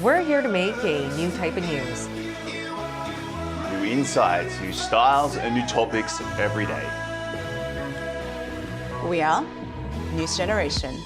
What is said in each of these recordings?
We're here to make a new type of news. New insights, new styles, and new topics every day. We are News Generation.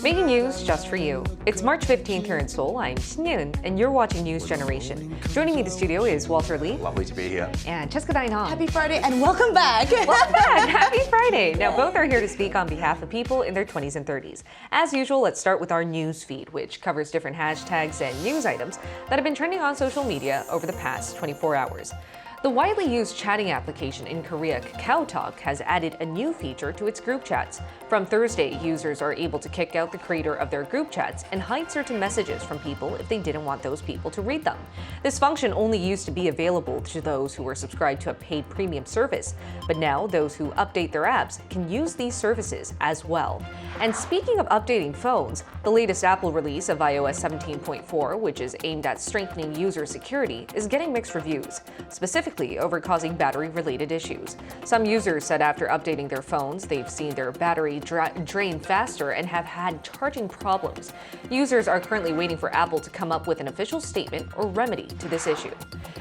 Making news just for you. It's March 15th here in Seoul. I'm Sinyeun, and you're watching News Generation. Joining me in the studio is Walter Lee. Lovely to be here. And Cheska Dainong. Happy Friday and welcome back. Welcome back. Happy Friday. Now, both are here to speak on behalf of people in their 20s and 30s. As usual, let's start with our news feed, which covers different hashtags and news items that have been trending on social media over the past 24 hours. The widely used chatting application in Korea, KakaoTalk, has added a new feature to its group chats. From Thursday, users are able to kick out the creator of their group chats and hide certain messages from people if they didn't want those people to read them. This function only used to be available to those who were subscribed to a paid premium service, but now those who update their apps can use these services as well. And speaking of updating phones, the latest Apple release of iOS 17.4, which is aimed at strengthening user security, is getting mixed reviews, specifically over causing battery-related issues. Some users said after updating their phones, they've seen their battery drain faster and have had charging problems. Users are currently waiting for Apple to come up with an official statement or remedy to this issue.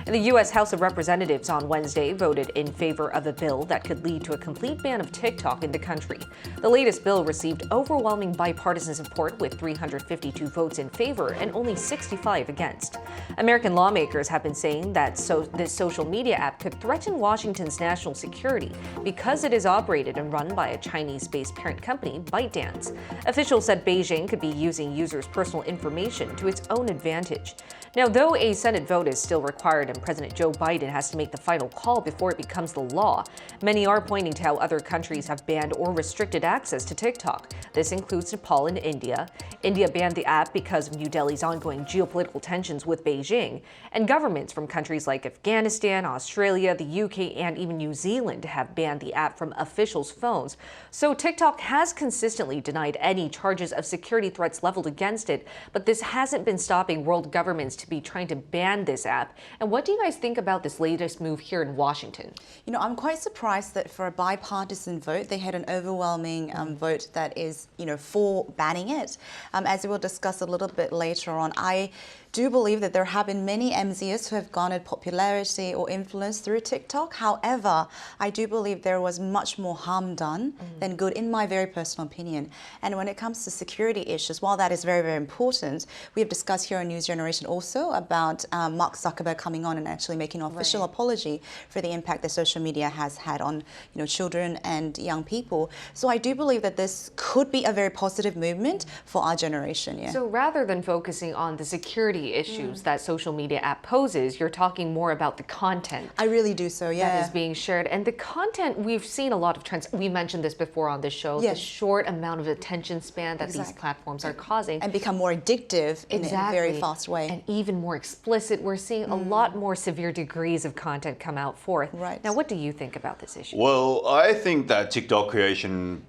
And the U.S. House of Representatives on Wednesday voted in favor of a bill that could lead to a complete ban of TikTok in the country. The latest bill received overwhelming bipartisan support with 352 votes in favor and only 65 against. American lawmakers have been saying that this social media app could threaten Washington's national security because it is operated and run by a Chinese-based parent company, ByteDance. Officials said Beijing could be using users' personal information to its own advantage. Now, though a Senate vote is still required and President Joe Biden has to make the final call before it becomes the law, many are pointing to how other countries have banned or restricted access to TikTok. This includes Nepal and India. India banned the app because of New Delhi's ongoing geopolitical tensions with Beijing, and governments from countries like Afghanistan, Australia, the UK, and even New Zealand have banned the app from officials' phones. So TikTok has consistently denied any charges of security threats leveled against it, but this hasn't been stopping world governments to be trying to ban this app. And what do you guys think about this latest move here in Washington? You know, I'm quite surprised that for a bipartisan vote, they had an overwhelming vote that is, for banning it. As we'll discuss a little bit later on, I do believe that there have been many MZs who have garnered popularity or influence through TikTok. However, I do believe there was much more harm done than good, in my very personal opinion. And when it comes to security issues, while that is very, very important, we have discussed here on News Generation also about Mark Zuckerberg coming on and actually making an official apology for the impact that social media has had on children and young people. So I do believe that this could be a very positive movement for our generation. Yeah. So rather than focusing on the security issues that social media app poses, you're talking more about the content. I really do so, yeah. That is being shared. And the content, we've seen a lot of trends. We mentioned this before on this show, the short amount of attention span that these platforms are causing. And become more addictive in a very fast way. And even more explicit. We're seeing a lot more severe degrees of content come out forth. Right. Now, what do you think about this issue? Well, I think that TikTok creation,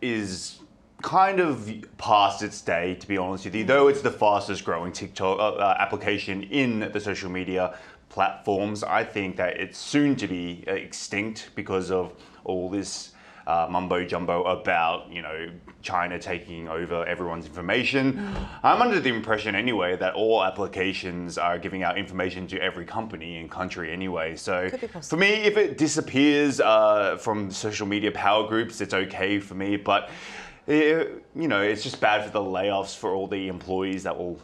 is kind of past its day, to be honest with you. Though it's the fastest growing TikTok application in the social media platforms, I think that it's soon to be extinct because of all this mumbo jumbo about China taking over everyone's information. I'm under the impression anyway that all applications are giving out information to every company and country anyway. So for me, if it disappears from social media power groups, it's okay for me. But it's just bad for the layoffs for all the employees that will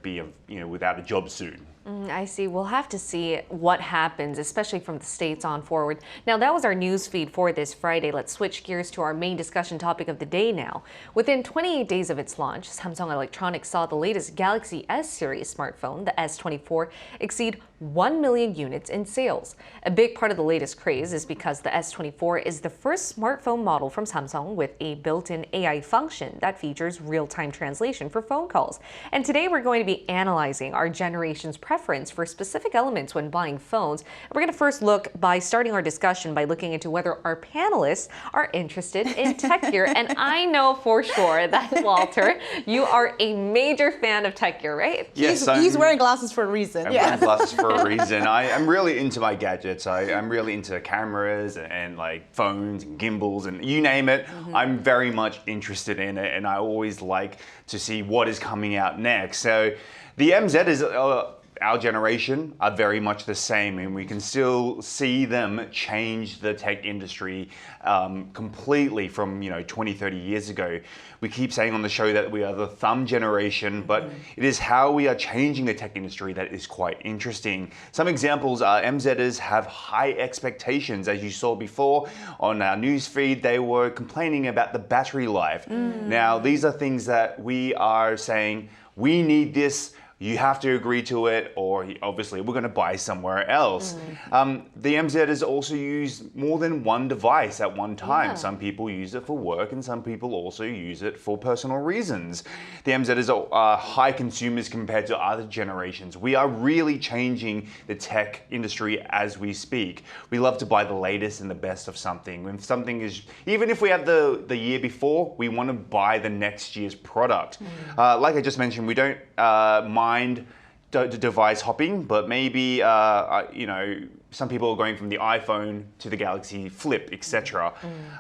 be without a job soon. I see. We'll have to see what happens, especially from the States on forward. Now, that was our news feed for this Friday. Let's switch gears to our main discussion topic of the day now. Within 28 days of its launch, Samsung Electronics saw the latest Galaxy S series smartphone, the S24, exceed 1 million units in sales. A big part of the latest craze is because the S24 is the first smartphone model from Samsung with a built-in AI function that features real-time translation for phone calls. And today we're going to be analyzing our generation's preference for specific elements when buying phones. And we're going to first look by starting our discussion by looking into whether our panelists are interested in tech gear. And I know for sure that, Walter, you are a major fan of tech gear, right? Yes, he's wearing glasses for a reason. I'm wearing glasses for a reason. I'm really into my gadgets. I'm really into cameras and like phones and gimbals and you name it. I'm very much interested in it, and I always like to see what is coming out next. So the MZ is our generation are very much the same, and we can still see them change the tech industry completely from 20, 30 years ago. We keep saying on the show that we are the thumb generation, but it is how we are changing the tech industry that is quite interesting. Some examples are MZers have high expectations. As you saw before on our news feed, they were complaining about the battery life. Now, these are things that we are saying, we need this, you have to agree to it, or obviously we're going to buy somewhere else. The MZers also use more than one device at one time. Yeah. Some people use it for work and some people also use it for personal reasons. The MZers are high consumers compared to other generations. We are really changing the tech industry as we speak. We love to buy the latest and the best of something. When something is, even if we have the year before, we want to buy the next year's product. Like I just mentioned, we don't mind device hopping, but maybe some people are going from the iPhone to the Galaxy Flip, etc.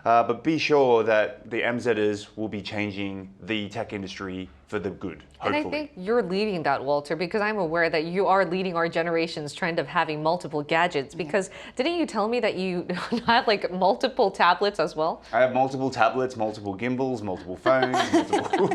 But be sure that the MZers will be changing the tech industry for the good, hopefully. And I think you're leading that, Walter, because I'm aware that you are leading our generation's trend of having multiple gadgets. Because didn't you tell me that you have like multiple tablets as well? I have multiple tablets, multiple gimbals, multiple phones, multiple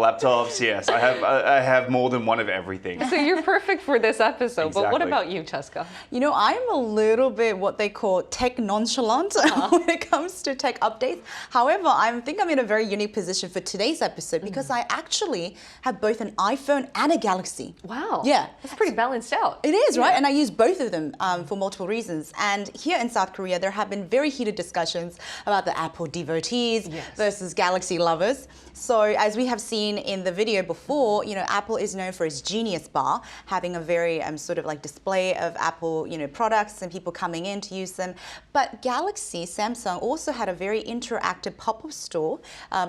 laptops. Yes, I have more than one of everything. So you're perfect for this episode. But what Exactly. about you, Cheska? I'm a little bit what they call tech nonchalant when it comes to tech updates. However, I think I'm in a very unique position for today's episode because I actually have both an iPhone and a Galaxy. Wow. Yeah. That's pretty balanced out. It is, right? And I use both of them for multiple reasons. And here in South Korea, there have been very heated discussions about the Apple devotees versus Galaxy lovers. So as we have seen in the video before, Apple is known for its Genius Bar, having a very sort of like display of Apple, products and people coming in to use them. But Galaxy, Samsung also had a very interactive pop-up store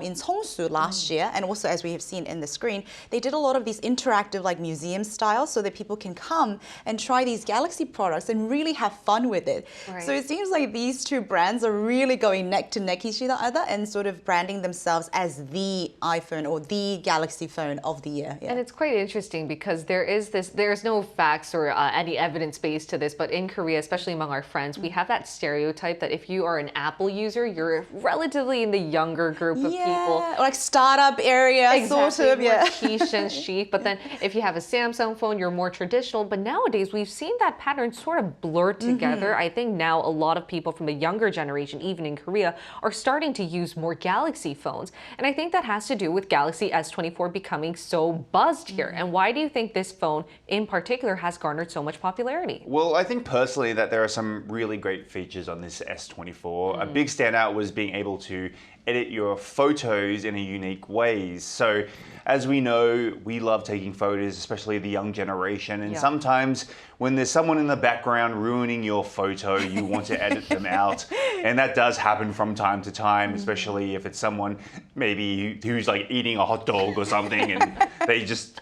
in Seongsu last year. And also, as we have seen in the screen, they did a lot of these interactive like museum style so that people can come and try these Galaxy products and really have fun with it. Right. So it seems like these two brands are really going neck to neck each other and sort of branding themselves as the iPhone or the Galaxy phone of the year. Yeah. And it's quite interesting because there's no facts or any evidence base to this, but in Korea, especially among our friends, we have that stereotype that if you are an Apple user, you're relatively in the younger group of people. Like startup area, sort of, more quiche and chic. But then if you have a Samsung phone, you're more traditional. But nowadays, we've seen that pattern sort of blur together. I think now a lot of people from the younger generation, even in Korea, are starting to use more Galaxy phones. And I think that has to do with Galaxy S24 becoming so buzzed here. And why do you think this phone in particular has garnered so much popularity? Well, I think personally that there are some really great features on this S24. A big standout was being able to edit your photos in a unique ways. So as we know, we love taking photos, especially the young generation. And sometimes when there's someone in the background ruining your photo, you want to edit them out. And that does happen from time to time, especially if it's someone maybe who's like eating a hot dog or something and they just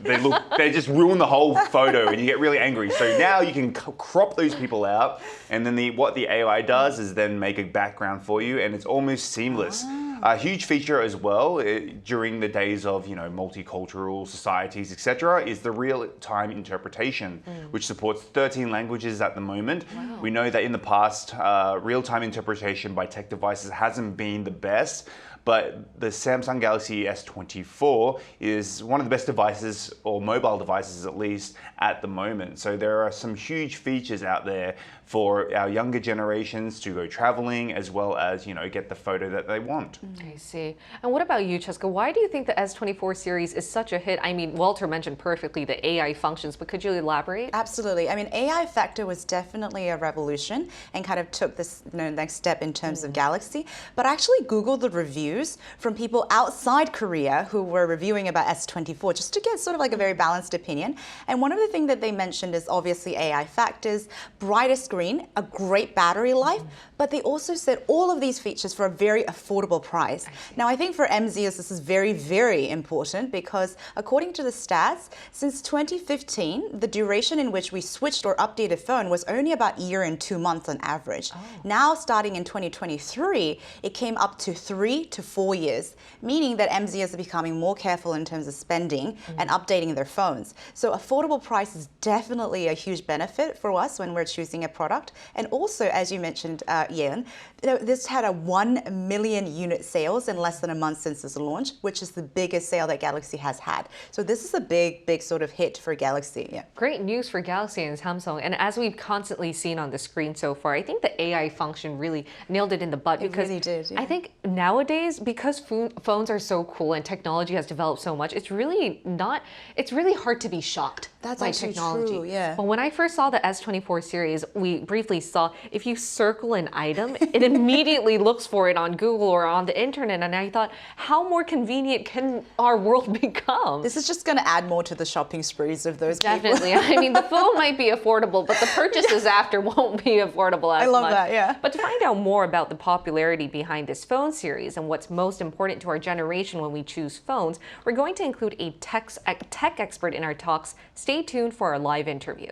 ruin the whole photo and you get really angry. So now you can crop those people out, and then what the AI does is then make a background for you, and it's almost seamless. A huge feature as well during the days of multicultural societies, etc., is the real-time interpretation, which supports 13 languages at the moment. Wow. We know that in the past, real-time interpretation by tech devices hasn't been the best, but the Samsung Galaxy S24 is one of the best devices, or mobile devices at least, at the moment. So there are some huge features out there for our younger generations to go traveling, as well as, get the photo that they want. I see. And what about you, Cheska? Why do you think the S24 series is such a hit? I mean, Walter mentioned perfectly the AI functions, but could you elaborate? Absolutely. I mean, AI factor was definitely a revolution and kind of took this next step in terms of Galaxy. But I actually Googled the reviews reviews from people outside Korea who were reviewing about S24 just to get sort of like a very balanced opinion. And one of the things that they mentioned is obviously AI factors, brighter screen, a great battery life, but they also said all of these features for a very affordable price. Now, I think for MZers, this is very, very important because according to the stats, since 2015, the duration in which we switched or updated phone was only about a year and 2 months on average. Now, starting in 2023, it came up to 3 to 4 years, meaning that MZers are becoming more careful in terms of spending and updating their phones. So affordable price is definitely a huge benefit for us when we're choosing a product. And also, as you mentioned, Yen, this had a 1 million unit sales in less than a month since its launch, which is the biggest sale that Galaxy has had. So this is a big, big sort of hit for Galaxy. Yeah. Great news for Galaxy and Samsung. And as we've constantly seen on the screen so far, I think the AI function really nailed it in the bud. Because really did, yeah. I think nowadays, because phones are so cool and technology has developed so much, it's really hard to be shocked by actually technology. true, yeah. But when I first saw the S24 series, we briefly saw if you circle an item, it immediately looks for it on Google or on the internet. And I thought, how more convenient can our world become? This is just going to add more to the shopping sprees of those Definitely. people. I mean, the phone might be affordable, but the purchases after won't be affordable as much. I love that, yeah. But to find out more about the popularity behind this phone series and what's most important to our generation when we choose phones, we're going to include a tech expert in our talks. Stay tuned for our live interview.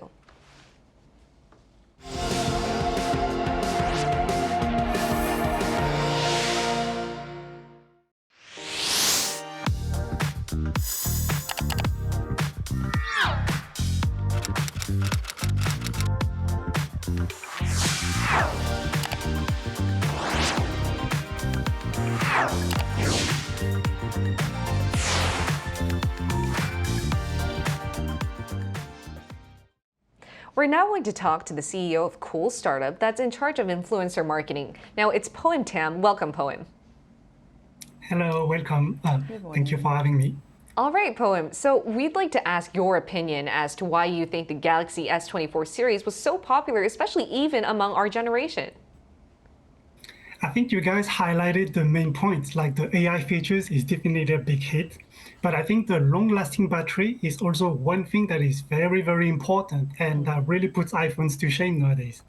We're now going to talk to the CEO of Cool Startup that's in charge of influencer marketing. Now, it's Poem Tam. Welcome, Poem. Hello, welcome. Thank you for having me. All right, Poem. So we'd like to ask your opinion as to why you think the Galaxy S24 series was so popular, especially even among our generation. I think you guys highlighted the main points, like the AI features is definitely a big hit. But I think the long-lasting battery is also one thing that is very, very important and that really puts iPhones to shame nowadays.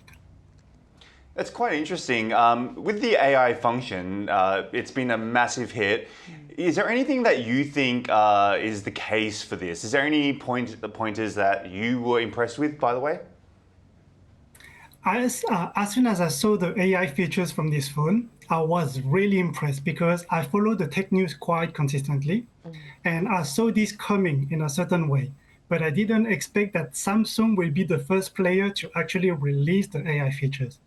That's quite interesting. With the AI function, it's been a massive hit. Is there anything that you think is the case for this? Is there any pointers that you were impressed with, by the way? As soon as I saw the AI features from this phone, I was really impressed because I follow the tech news quite consistently. And I saw this coming in a certain way. But I didn't expect that Samsung will be the first player to actually release the AI features.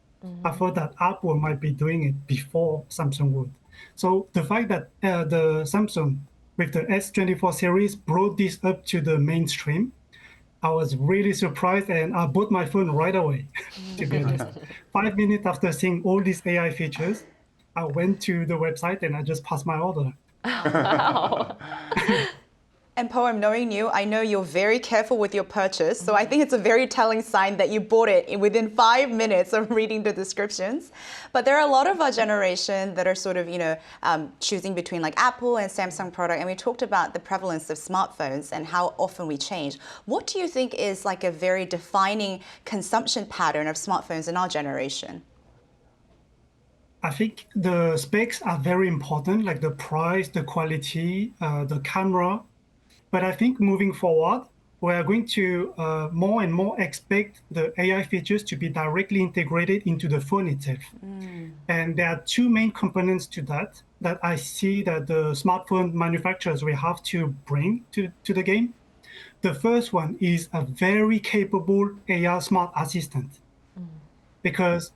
I thought that Apple might be doing it before Samsung would. So the fact that the Samsung with the S24 series brought this up to the mainstream, I was really surprised and I bought my phone right away, to be honest. 5 minutes after seeing all these AI features, I went to the website and I just passed my order. Wow. And Poem, knowing you, I know you're very careful with your purchase. So I think it's a very telling sign that you bought it within 5 minutes of reading the descriptions. But there are a lot of our generation that are sort of, choosing between like Apple and Samsung product. And we talked about the prevalence of smartphones and how often we change. What do you think is like a very defining consumption pattern of smartphones in our generation? I think the specs are very important, like the price, the quality, the camera. But I think moving forward, we are going to more and more expect the AI features to be directly integrated into the phone itself. And there are two main components to that I see that the smartphone manufacturers will have to bring to the game. The first one is a very capable AI smart assistant. Because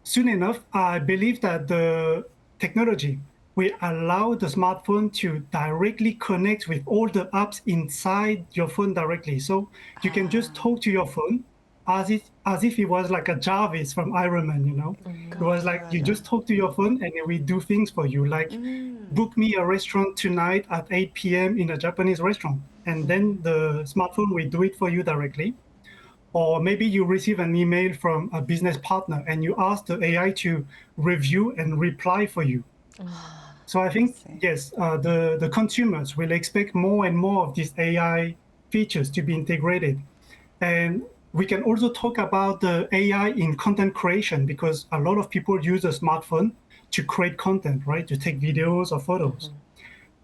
soon enough, I believe that the technology will allow the smartphone to directly connect with all the apps inside your phone directly. So you can just talk to your phone as if it was like a Jarvis from Iron Man, It was like you just talk to your phone and it will do things for you, like book me a restaurant tonight at 8 p.m. in a Japanese restaurant. And then the smartphone will do it for you directly. Or maybe you receive an email from a business partner and you ask the AI to review and reply for you. So I think, yes, the consumers will expect more and more of these AI features to be integrated. And we can also talk about the AI in content creation because a lot of people use a smartphone to create content, right? To take videos or photos.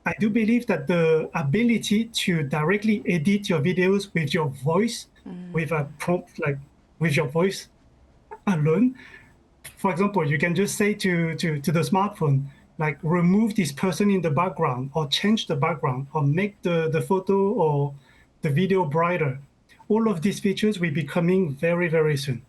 I do believe that the ability to directly edit your videos with your voice, with a prompt, like with your voice alone. For example, you can just say to the smartphone, like remove this person in the background or change the background or make the photo or the video brighter. All of these features will be coming very, very soon.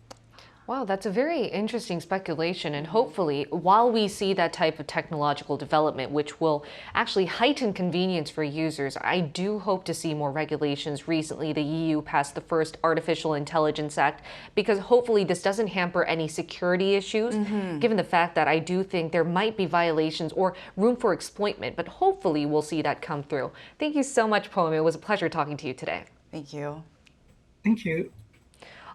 Wow, that's a very interesting speculation. And hopefully, while we see that type of technological development, which will actually heighten convenience for users, I do hope to see more regulations. Recently, the EU passed the first Artificial Intelligence Act because hopefully this doesn't hamper any security issues, given the fact that I do think there might be violations or room for exploitment. But hopefully, we'll see that come through. Thank you so much, Poem. It was a pleasure talking to you today. Thank you. Thank you.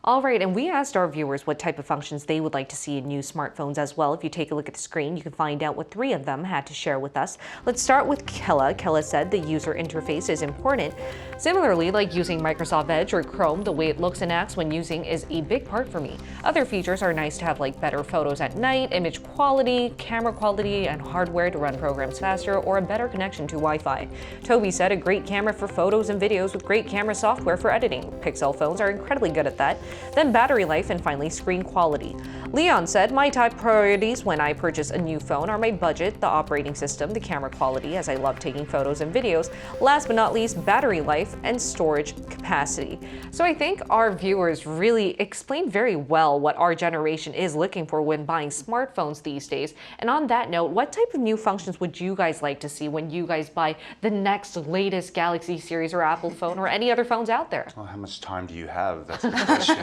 All right, and we asked our viewers what type of functions they would like to see in new smartphones as well. If you take a look at the screen, you can find out what 3 of them had to share with us. Let's start with Kella. Kella said the user interface is important. Similarly, like using Microsoft Edge or Chrome, the way it looks and acts when using is a big part for me. Other features are nice to have, like better photos at night, image quality, camera quality, and hardware to run programs faster, or a better connection to Wi-Fi. Toby said a great camera for photos and videos with great camera software for editing. Pixel phones are incredibly good at that. Then battery life, and finally screen quality. Leon said, my top priorities when I purchase a new phone are my budget, the operating system, the camera quality, as I love taking photos and videos. Last but not least, battery life and storage capacity. So I think our viewers really explained very well what our generation is looking for when buying smartphones these days. And on that note, what type of new functions would you guys like to see when you guys buy the next latest Galaxy series or Apple phone or any other phones out there? Well, how much time do you have? That's the question.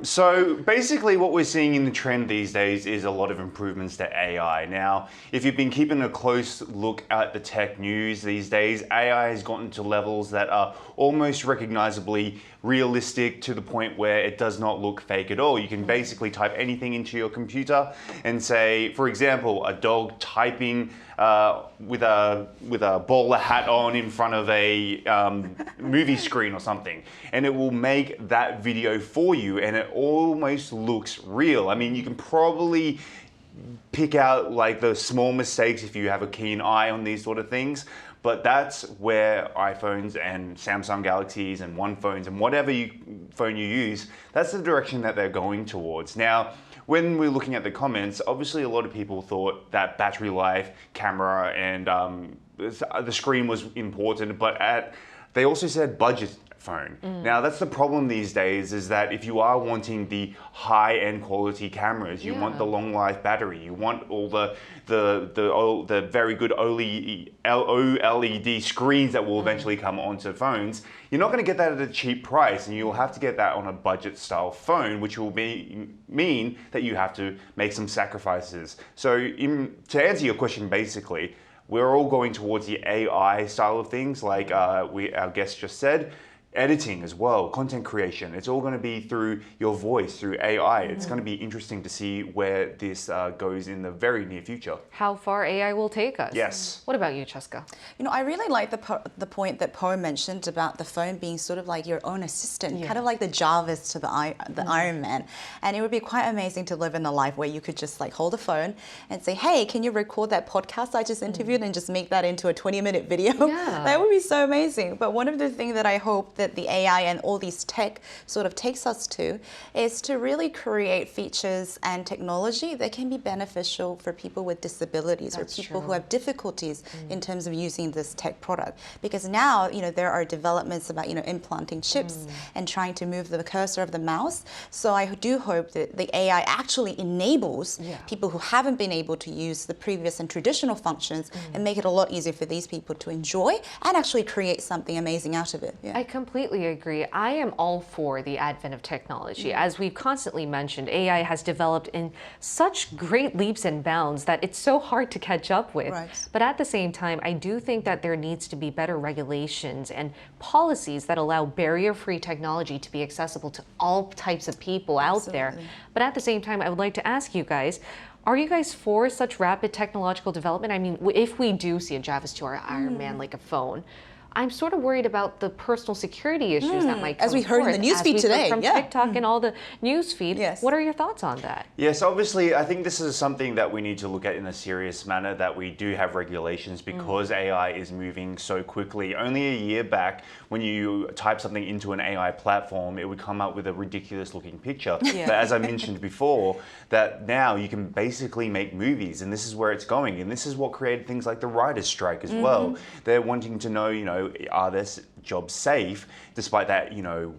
So basically what we're seeing in the trend these days is a lot of improvements to AI. Now, if you've been keeping a close look at the tech news these days, AI has gotten to levels that are almost recognizably realistic to the point where it does not look fake at all. You can basically type anything into your computer and say, for example, a dog typing with a bowler hat on in front of a movie screen or something, and it will make that video for you, and it almost looks real. I mean, you can probably pick out like the small mistakes if you have a keen eye on these sort of things. But that's where iPhones and Samsung Galaxies and One phones and whatever phone you use, that's the direction that they're going towards. Now, when we're looking at the comments, obviously a lot of people thought that battery life, camera, and the screen was important, but they also said budget phone. Now that's the problem these days, is that if you are wanting the high-end quality cameras, you want the long life battery, you want all the very good OLED screens that will eventually come onto phones, you're not going to get that at a cheap price, and you'll have to get that on a budget style phone, which will mean that you have to make some sacrifices. So to answer your question, basically, we're all going towards the AI style of things, like our guest just said. Editing as well, content creation, it's all going to be through your voice, through AI. It's going to be interesting to see where this goes in the very near future. How far AI will take us. Yes. What about you, Cheska? You know, I really like the point that Poe mentioned about the phone being sort of like your own assistant, kind of like the Jarvis to the Iron Man. And it would be quite amazing to live in a life where you could just like hold a phone and say, hey, can you record that podcast I just interviewed and just make that into a 20-minute video? Yeah. That would be so amazing. But one of the things that I hope that the AI and all these tech sort of takes us to is to really create features and technology that can be beneficial for people with disabilities or people who have difficulties in terms of using this tech product. Because now, you know, there are developments about, you know, implanting chips and trying to move the cursor of the mouse. So I do hope that the AI actually enables people who haven't been able to use the previous and traditional functions and make it a lot easier for these people to enjoy and actually create something amazing out of it. I completely agree. I am all for the advent of technology. As we've constantly mentioned, AI has developed in such great leaps and bounds that it's so hard to catch up with. But at the same time, I do think that there needs to be better regulations and policies that allow barrier-free technology to be accessible to all types of people out there. But at the same time, I would like to ask you guys, Are you guys for such rapid technological development? I mean, if we do see a Java 2 or Iron Man like a phone, I'm sort of worried about the personal security issues that might come As we heard in the forth, newsfeed today, from yeah. TikTok and all the newsfeed. Yes. What are your thoughts on that? Yes, obviously, I think this is something that we need to look at in a serious manner, that we do have regulations because AI is moving so quickly. Only a year back, when you type something into an AI platform, it would come up with a ridiculous looking picture. Yeah. But as I mentioned before, that now you can basically make movies, and this is where it's going. And this is what created things like the writer's strike as well. They're wanting to know, are there jobs safe? Despite that,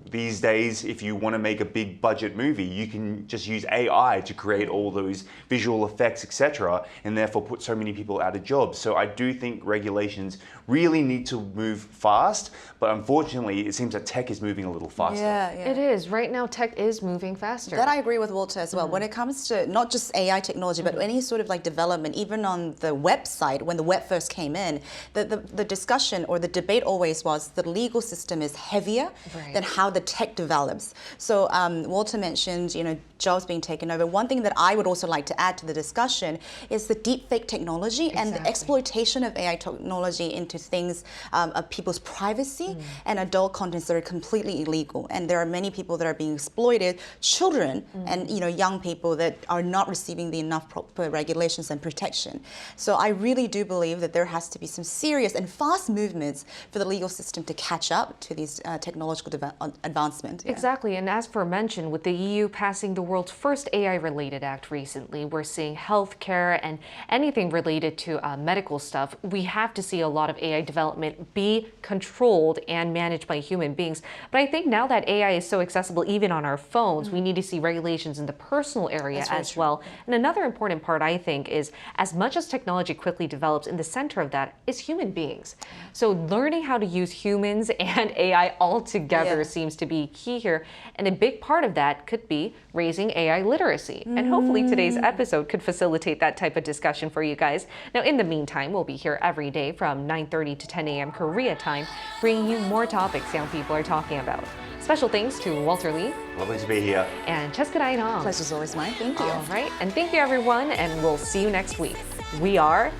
these days, if you want to make a big budget movie, you can just use AI to create all those visual effects, etc., and therefore put so many people out of jobs. So I do think regulations really need to move fast, but unfortunately, it seems that tech is moving a little faster. Yeah. It is. Right now, tech is moving faster. That I agree with Walter as well. When it comes to not just AI technology, but any sort of like development, even on the website, when the web first came in, the discussion or the debate always was the legal system is heavier than how the tech develops. So Walter mentioned, jobs being taken over. One thing that I would also like to add to the discussion is the deepfake technology and the exploitation of AI technology into things of people's privacy and adult contents that are completely illegal. And there are many people that are being exploited, children and young people that are not receiving the enough proper regulations and protection. So I really do believe that there has to be some serious and fast movements for the legal system to catch up to these technological advancements. Yeah. Exactly, and as for mentioned, with the EU passing the world's first AI-related act recently, we're seeing healthcare and anything related to medical stuff. We have to see a lot of AI development be controlled and managed by human beings. But I think now that AI is so accessible even on our phones, we need to see regulations in the personal area as well. And another important part, I think, is as much as technology quickly develops, in the center of that is human beings. So learning how to use humans and AI all together seems to be key here. And a big part of that could be raising AI literacy. And hopefully today's episode could facilitate that type of discussion for you guys. Now, in the meantime, we'll be here every day from 9:30 to 10 a.m. Korea time, bringing you more topics young people are talking about. Special thanks to Walter Lee Lovely to be here. and Cheska Dainong. Pleasure's always mine. Thank you. All right, and thank you everyone, and we'll see you next week. We are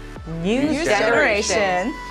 News Generation. Generation.